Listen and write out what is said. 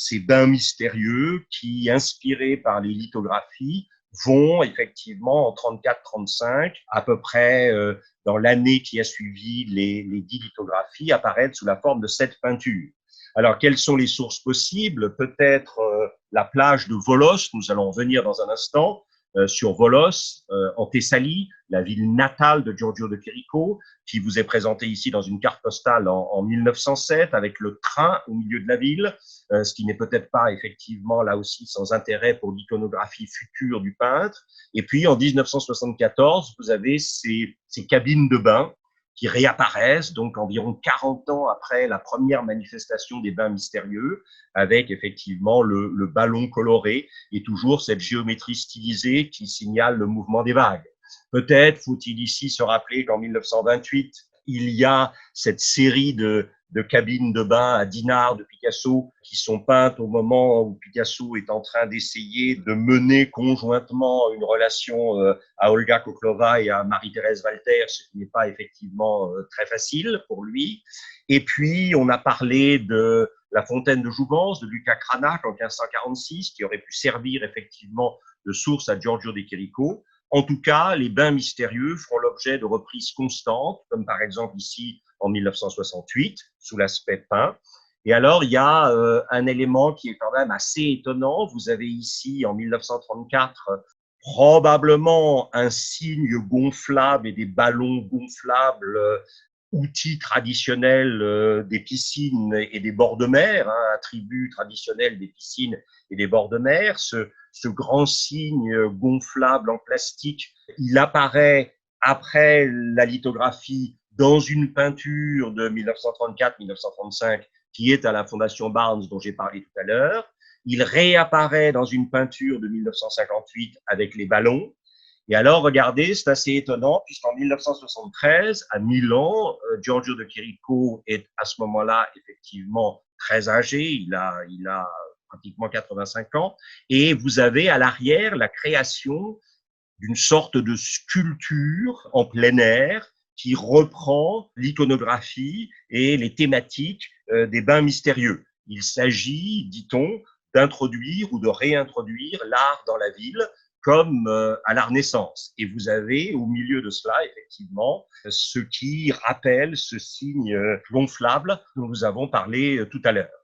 ces bains mystérieux qui, inspirés par les lithographies, vont effectivement en 34-35, à peu près dans l'année qui a suivi les 10 lithographies, apparaître sous la forme de 7 peintures. Alors, quelles sont les sources possibles? Peut-être la plage de Volos, nous allons revenir dans un instant, sur Volos, en Thessalie, la ville natale de Giorgio de Chirico, qui vous est présentée ici dans une carte postale en 1907, avec le train au milieu de la ville, ce qui n'est peut-être pas effectivement là aussi sans intérêt pour l'iconographie future du peintre. Et puis en 1974, vous avez ces cabines de bain qui réapparaissent, donc environ 40 ans après la première manifestation des bains mystérieux, avec effectivement le ballon coloré et toujours cette géométrie stylisée qui signale le mouvement des vagues. Peut-être faut-il ici se rappeler qu'en 1928, il y a cette série de cabines de bain à Dinard de Picasso qui sont peintes au moment où Picasso est en train d'essayer de mener conjointement une relation à Olga Koklova et à Marie-Thérèse Walter, ce qui n'est pas effectivement très facile pour lui. Et puis, on a parlé de la fontaine de Jouvence de Lucas Cranach en 1546, qui aurait pu servir effectivement de source à Giorgio de Chirico. En tout cas, les bains mystérieux feront l'objet de reprises constantes, comme par exemple ici en 1968, sous l'aspect peint. Et alors, il y a un élément qui est quand même assez étonnant. Vous avez ici, en 1934, probablement un signe gonflable et des ballons gonflables, outils traditionnels des piscines et des bords de mer, hein, attribut traditionnel des piscines et des bords de mer. Ce grand signe gonflable en plastique, il apparaît après la lithographie dans une peinture de 1934-1935 qui est à la Fondation Barnes dont j'ai parlé tout à l'heure. Il réapparaît dans une peinture de 1958 avec les ballons. Et alors, regardez, c'est assez étonnant, puisqu'en 1973, à Milan, Giorgio de Chirico est à ce moment-là effectivement très âgé, il a pratiquement 85 ans, et vous avez à l'arrière la création d'une sorte de sculpture en plein air qui reprend l'iconographie et les thématiques des bains mystérieux. Il s'agit, dit-on, d'introduire ou de réintroduire l'art dans la ville comme à la Renaissance. Et vous avez au milieu de cela, effectivement, ce qui rappelle ce signe gonflable dont nous avons parlé tout à l'heure.